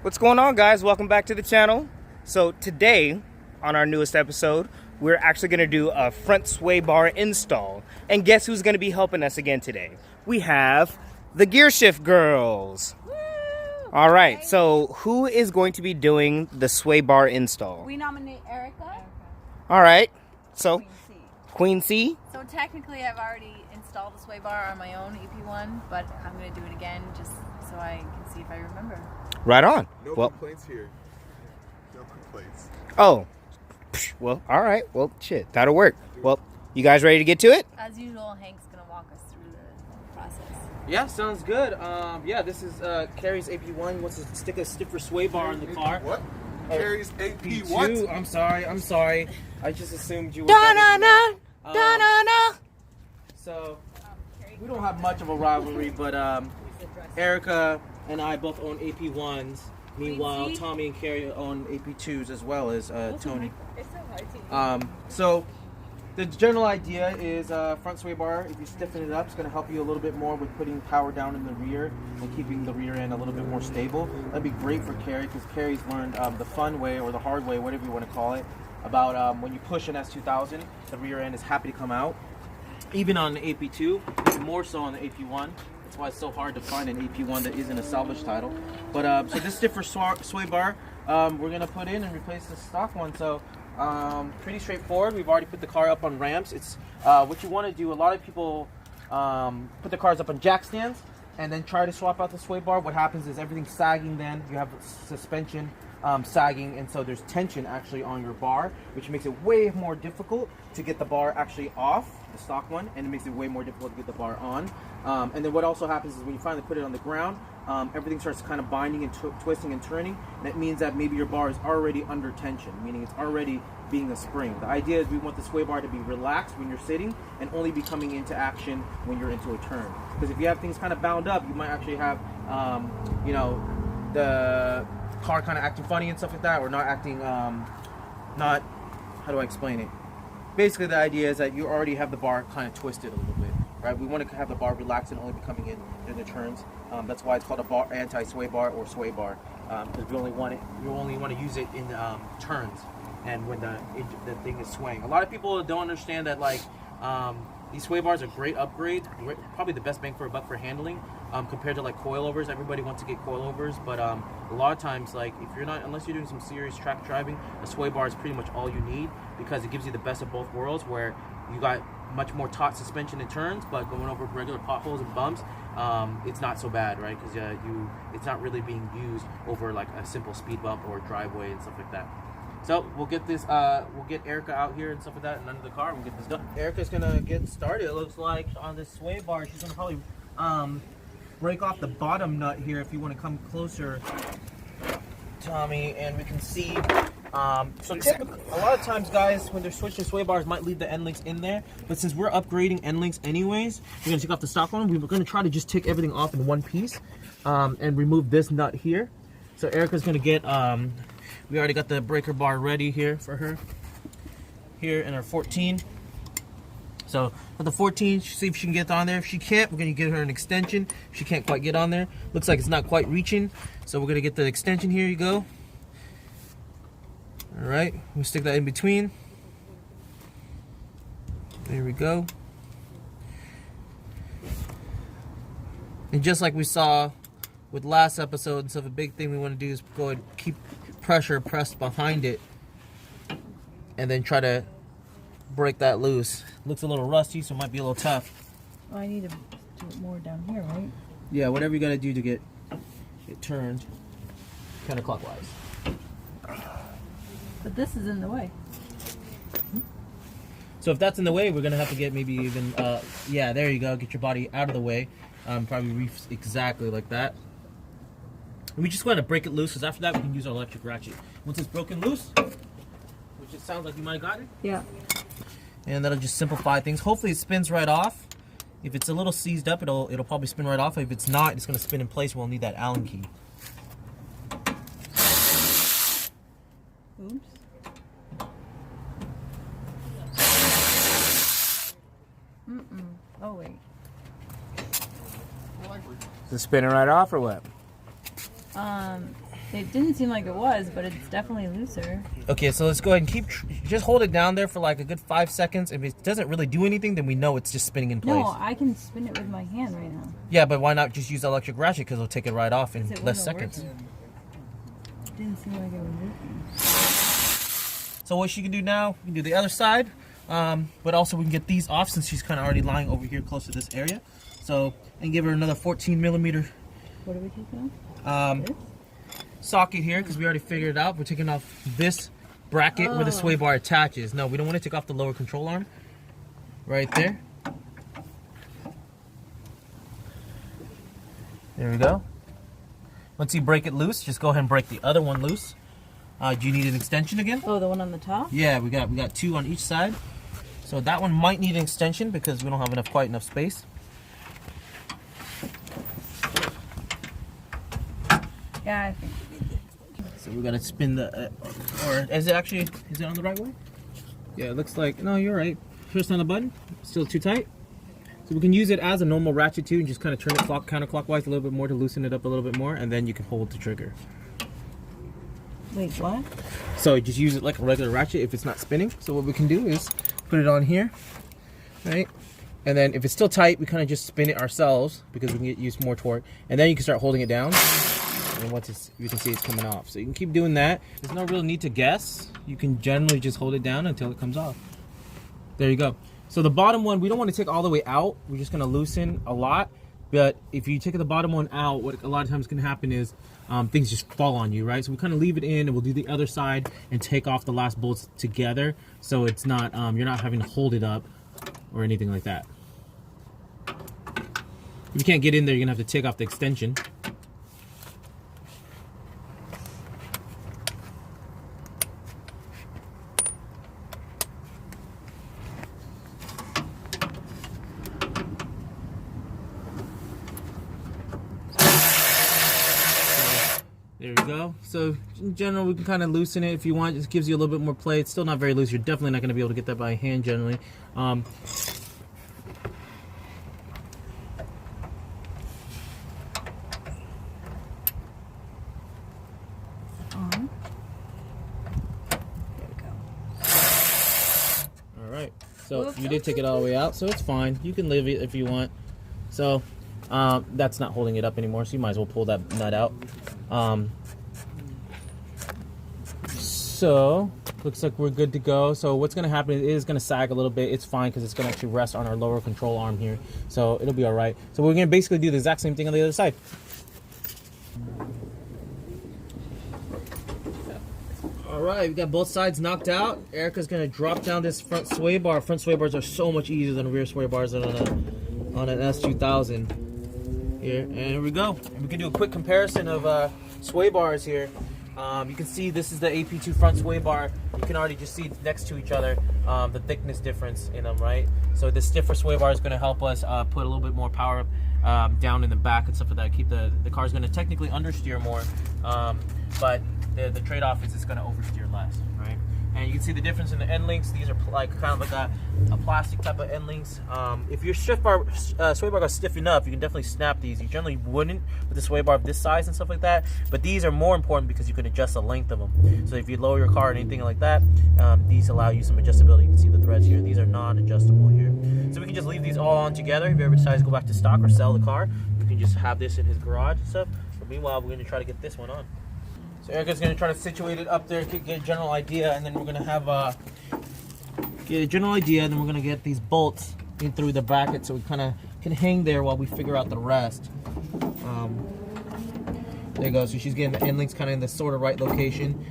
What's going on, guys? Welcome back to the channel. So today, on our newest episode, we're actually going to do a front sway bar install. And guess who's going to be helping us again today? We have the Gear Shyft Girls. Woo! All right, so who is going to be doing the sway bar install? We nominate Erica. All right, so Queen C. Queen C. So technically I've already installed the sway bar on my own EP1, but I'm going to do it again just so I can see if I remember. Right on. No complaints here. No complaints. Oh, well, all right. Well, shit, that'll work. Well, you guys ready to get to it? As usual, Hank's going to walk us through the process. Yeah, sounds good. Yeah, this is Carrie's AP1. He wants to stick a stiffer sway bar in the car. What? Carrie's AP P2. what? I'm sorry. I just assumed you were. Da-na-na. So we don't have much of a rivalry, but Erica and I both own AP1s. Meanwhile, Tommy and Carrie own AP2s as well as Tony. So the general idea is front sway bar. If you stiffen it up, it's going to help you a little bit more with putting power down in the rear and keeping the rear end a little bit more stable. That'd be great for Carrie because Carrie's learned the fun way or the hard way, whatever you want to call it, about when you push an S2000, the rear end is happy to come out. Even on the AP2, more so on the AP1. That's why it's so hard to find an AP1 that isn't a salvage title. But so this stiffer sway bar, we're gonna put in and replace the stock one. So pretty straightforward. We've already put the car up on ramps. It's what you want to do. A lot of people put the cars up on jack stands and then try to swap out the sway bar. What happens is everything's sagging. Then you have suspension sagging, and so there's tension actually on your bar, which makes it way more difficult to get the bar actually off the stock one, and it makes it way more difficult to get the bar on. And then what also happens is when you finally put it on the ground, everything starts kind of binding and twisting and turning. And that means that maybe your bar is already under tension, meaning it's already being a spring. The idea is we want the sway bar to be relaxed when you're sitting and only be coming into action when you're into a turn. Because if you have things kind of bound up, you might actually have, the car kind of acting funny and stuff like that, or not acting, how do I explain it? Basically, the idea is that you already have the bar kind of twisted a little bit, right? We want to have the bar relaxed and only be coming in the turns. That's why it's called a bar, anti-sway bar or sway bar, because you only want to use it in turns and when the thing is swaying. A lot of people don't understand that these sway bars are great upgrades, probably the best bang for a buck for handling compared to like coilovers. Everybody wants to get coilovers, but a lot of times, like unless you're doing some serious track driving, a sway bar is pretty much all you need because it gives you the best of both worlds, where you got much more taut suspension in turns, but going over regular potholes and bumps, it's not so bad, right? Because it's not really being used over like a simple speed bump or driveway and stuff like that. So we'll get this. We'll get Erica out here and stuff like that, and under the car, we'll get this done. Erica's gonna get started. It looks like on this sway bar, she's gonna probably break off the bottom nut here. If you want to come closer, Tommy, and we can see. So typically, a lot of times, guys, when they're switching sway bars, might leave the end links in there. But since we're upgrading end links anyways, we're gonna take off the stock one. We're gonna try to just take everything off in one piece and remove this nut here. So Erica's gonna get. We already got the breaker bar ready here for her. Here in our 14. So with the 14, see if she can get on there. If she can't, we're gonna get her an extension. If she can't quite get on there, looks like it's not quite reaching. So we're gonna get the extension. Here you go. All right, we'll stick that in between. There we go. And just like we saw with last episode and stuff, a big thing we want to do is go and keep pressure pressed behind it and then try to break that loose. Looks a little rusty, so it might be a little tough. Oh, I need to do it more down here, right? Yeah, whatever you gotta do to get it turned counterclockwise. But this is in the way. So if that's in the way, we're gonna have to get maybe even yeah, there you go, get your body out of the way. Probably reefs exactly like that. And we just want to break it loose, because after that we can use our electric ratchet. Once it's broken loose, which it sounds like you might have gotten. Yeah. And that'll just simplify things. Hopefully it spins right off. If it's a little seized up, it'll probably spin right off. If it's not, it's going to spin in place. We'll need that Allen key. Oops. Oh wait. Is it spinning right off or what? It didn't seem like it was, but it's definitely looser. Okay, so let's go ahead and just hold it down there for like a good 5 seconds. If it doesn't really do anything, then we know it's just spinning in place. No, I can spin it with my hand right now. Yeah, but why not just use the electric ratchet? Because it'll take it right off in It less wasn't seconds. working. It didn't seem like it was working. So what she can do now, we can do the other side, but also we can get these off since she's kind of already lying over here close to this area. So, and give her another 14 millimeter What are we taking off? This? socket here, because we already figured it out. We're taking off this bracket where the sway bar attaches. No, we don't want to take off the lower control arm. Right there. There we go. Once you break it loose, just go ahead and break the other one loose. Do you need an extension again? Oh, the one on the top? Yeah, we got 2 on each side. So that one might need an extension because we don't have quite enough space. Yeah, I think. So we gotta spin the, or is it on the right way? Yeah, it looks like, no, you're right. First on the button, still too tight. So we can use it as a normal ratchet too and just kind of turn it counterclockwise a little bit more to loosen it up a little bit more, and then you can hold the trigger. Wait, what? So just use it like a regular ratchet if it's not spinning. So what we can do is put it on here, right? And then if it's still tight, we kind of just spin it ourselves because we can use more torque. And then you can start holding it down. And once you can see it's coming off. So you can keep doing that. There's no real need to guess. You can generally just hold it down until it comes off. There you go. So the bottom one, we don't want to take all the way out. We're just going to loosen a lot. But if you take the bottom one out, what a lot of times can happen is things just fall on you, right? So we kind of leave it in, and we'll do the other side and take off the last bolts together. So it's not, you're not having to hold it up or anything like that. If you can't get in there, you're going to have to take off the extension. There we go. So in general, we can kind of loosen it if you want. It just gives you a little bit more play. It's still not very loose. You're definitely not going to be able to get that by hand generally. Alright, so you did take it all the way out, so it's fine. You can leave it if you want. So that's not holding it up anymore, so you might as well pull that nut out. So looks like we're good to go. So what's going to happen is it is going to sag a little bit. It's fine because it's going to actually rest on our lower control arm here, so it'll be all right. So we're going to basically do the exact same thing on the other side. All right, we got both sides knocked out. Erica's going to drop down this front sway bar. Front sway bars are so much easier than rear sway bars on an S2000 here. And here we go. And we can do a quick comparison of sway bars here. You can see this is the AP2 front sway bar. You can already just see next to each other the thickness difference in them, right? So this stiffer sway bar is going to help us put a little bit more power down in the back and stuff like that. Keep the car's going to technically understeer more, but the trade-off is it's going to oversteer less, right? And you can see the difference in the end links. These are like kind of like a plastic type of end links. If your sway bar got stiff enough, you can definitely snap these. You generally wouldn't with the sway bar of this size and stuff like that. But these are more important because you can adjust the length of them. So if you lower your car or anything like that, these allow you some adjustability. You can see the threads here. These are non-adjustable here. So we can just leave these all on together. If you ever decide to go back to stock or sell the get you can just have this in his garage and stuff. But meanwhile, we're going to try to get this one on. So Erica's going to try to situate it up there, get a general idea, and then we're going to have get a general idea, and then we're going to get these bolts in through the bracket so we kind of can hang there while we figure out the rest. There you go. So she's getting the end links kind of in the sort of right location.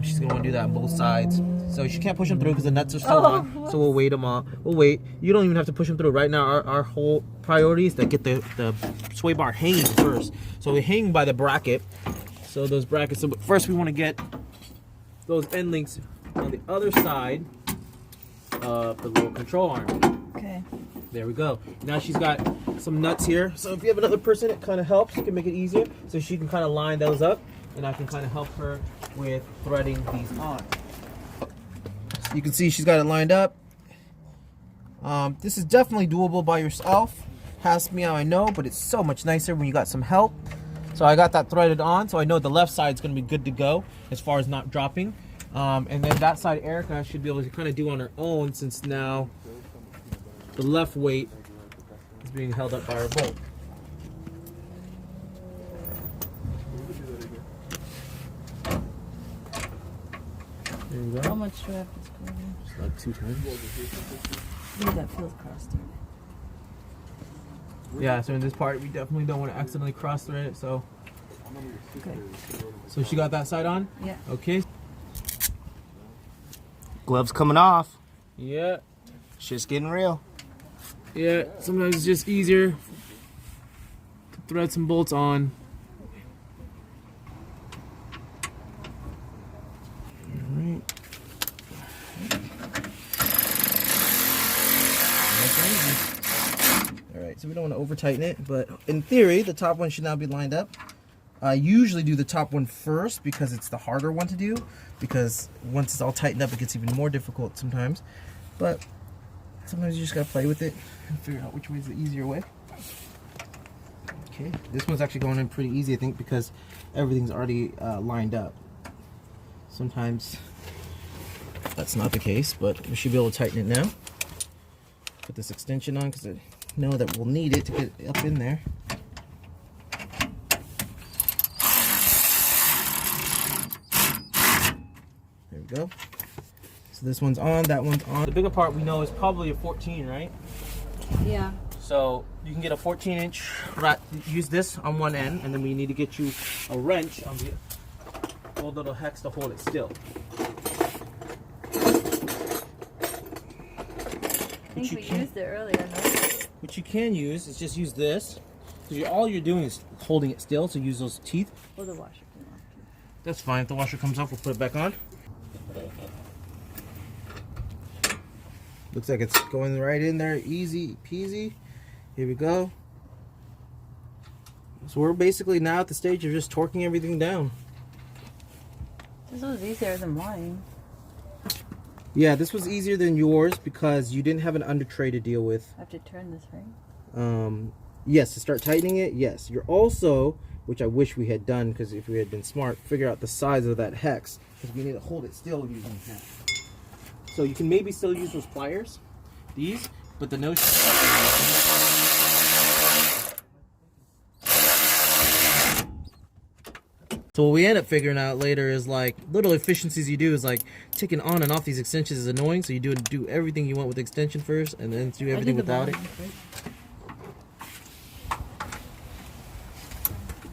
She's going to want to do that on both sides. So she can't push them through because the nuts are still on. So we'll wait them off. We'll wait. You don't even have to push them through right now. Our whole priority is to get the sway bar hanging first. So we hang by the bracket. So those brackets. So first we want to get those end links on the other side of the little control arm. Okay. There we go. Now she's got some nuts here. So if you have another person, it kind of helps. It can make it easier. So she can kind of line those up, and I can kind of help her with threading these on. You can see she's got it lined up. This is definitely doable by yourself. Has to be how I know, but it's so much nicer when you got some help. So I got that threaded on, so I know the left side's gonna be good to go as far as not dropping. And then that side Erica should be able to kind of do on her own, since now the left weight is being held up by her bolt. There you go. How much do I have to screw in? Just like 2 times. Ooh, that feels crossed in. Yeah, so in this part, we definitely don't want to accidentally cross thread it, so. Okay. So she got that side on? Yeah. Okay. Gloves coming off. Yeah. Shit's getting real. Yeah, sometimes it's just easier to thread some bolts on. Alright. Alright, so we don't want to over tighten it, but in theory, the top one should now be lined up. I usually do the top one first because it's the harder one to do, because once it's all tightened up, it gets even more difficult sometimes. But sometimes you just gotta play with it and figure out which way is the easier way. Okay, this one's actually going in pretty easy, I think, because everything's already lined up. Sometimes that's not the case, but we should be able to tighten it now. Put this extension on because I know that we'll need it to get up in there. There we go. So this one's on, that one's on. The bigger part we know is probably a 14, right? Yeah. So you can get a 14-inch rat. Use this on one end, and then we need to get you a wrench on the old little hex to hold it still. I think we used it earlier, no? What you can use is just use this, because all you're doing is holding it still. So use those teeth. Or the washer came off. That's fine. If the washer comes off, we'll put it back on. Looks like it's going right in there, easy peasy. Here we go. So we're basically now at the stage of just torquing everything down. This was easier than mine. Yeah, this was easier than yours because you didn't have an under tray to deal with. I have to turn this, right? Yes, to start tightening it, yes. You're also, which I wish we had done, because if we had been smart, figure out the size of that hex, because we need to hold it still using that. So you can maybe still use those pliers, these, but the notion. So what we end up figuring out later is like little efficiencies you do is like taking on and off these extensions is annoying. So you do everything you want with the extension first, and then do everything without it.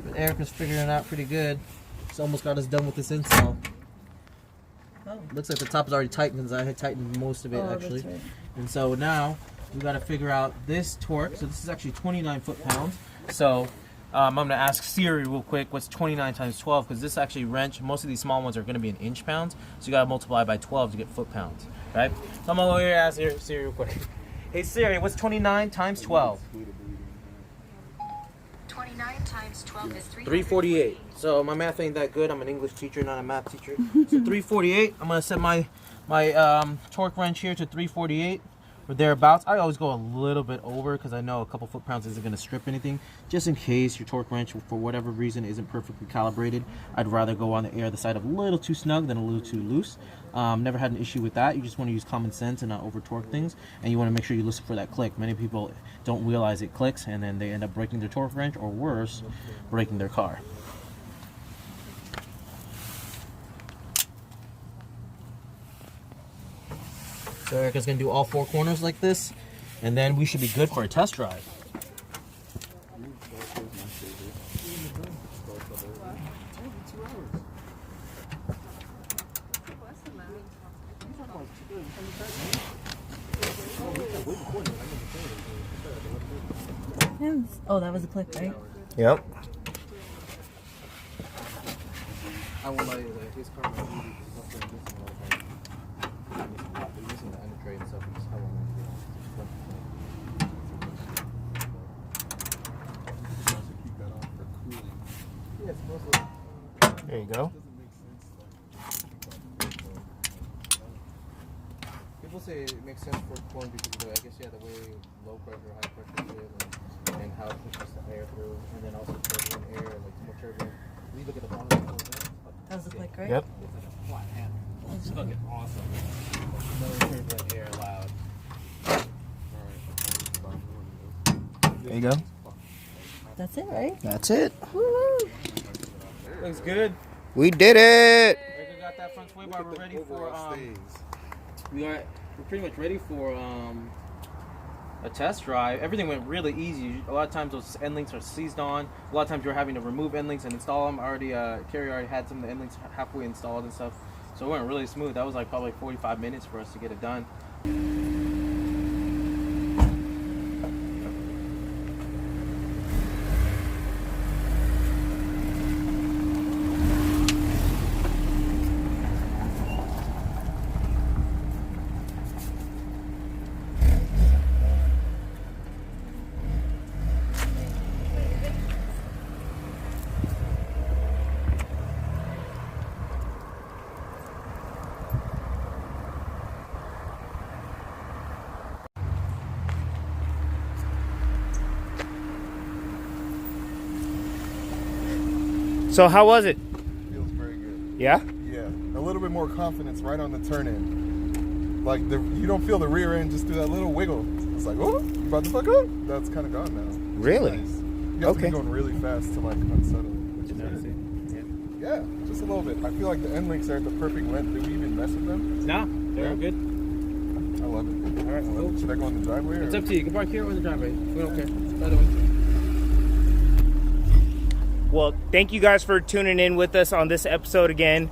But Erica's figuring it out pretty good. She's almost got us done with this install. Oh, looks like the top is already tightened because I had tightened most of it actually. Right. And so now we got to figure out this torque. So this is actually 29 foot-pounds. So I'm going to ask Siri real quick what's 29 times 12, because this actually wrench, most of these small ones are going to be in inch-pounds. So you got to multiply by 12 to get foot-pounds, right? So I'm going to go here and ask Siri real quick. Hey Siri, what's 29 times 12? 29 times 12 is 348. So my math ain't that good. I'm an English teacher, not a math teacher. So 348. I'm gonna set my torque wrench here to 348 or thereabouts. I always go a little bit over because I know a couple foot-pounds isn't gonna strip anything. Just in case your torque wrench, for whatever reason, isn't perfectly calibrated, I'd rather go on the side of a little too snug than a little too loose. Never had an issue with that. You just want to use common sense and not over torque things, and you want to make sure you listen for that click. Many people don't realize it clicks, and then they end up breaking their torque wrench, or worse, breaking their car. So Erica's gonna do all 4 corners like this, and then we should be good for a test drive. Oh, that was a click, right? Yep. I won't lie to you, his car might be using the under tray and stuff. There you go. Good people say it makes sense for cooling because of the, I guess, yeah, the way low pressure, high pressure is, and how it pushes the air through, and then also turbulent air, like more turbulent. When you look at the bottom of the Does it look great? Yep. it's like a flat handle. It's fucking awesome. No turbulent air allowed. There you go. That's it, right? That's it. Woo! Looks good. We did it. Erica got that front sway bar. Look We're at the ready for overall stays. we're pretty much ready for a test drive. Everything went really easy. A lot of times those end links are seized on. A lot of times you're having to remove end links and install them. Carrie already had some of the end links halfway installed and stuff. So it went really smooth. That was like probably 45 minutes for us to get it done. So how was it? Feels very good. Yeah? Yeah, a little bit more confidence right on the turn in. Like you don't feel the rear end just do that little wiggle. It's like, oh, you about to fuck up? That's kind of gone now. Which is Really? nice. You have to Okay. be going really fast to like unsettle it, which is good. Yeah, just a little bit. I feel like the end links are at the perfect length. Did we even mess with them? Nah, they're all good. I love it. All right, I love cool. it. Should I go in the driveway? Or? It's up to you. You can park here or in the driveway. We don't care. Either way. Well, thank you guys for tuning in with us on this episode again.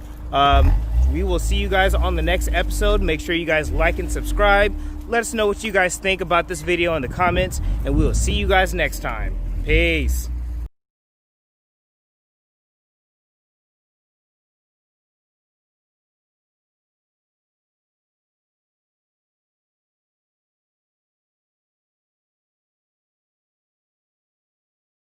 We will see you guys on the next episode. Make sure you guys like and subscribe. Let us know what you guys think about this video in the comments, and we will see you guys next time. Peace.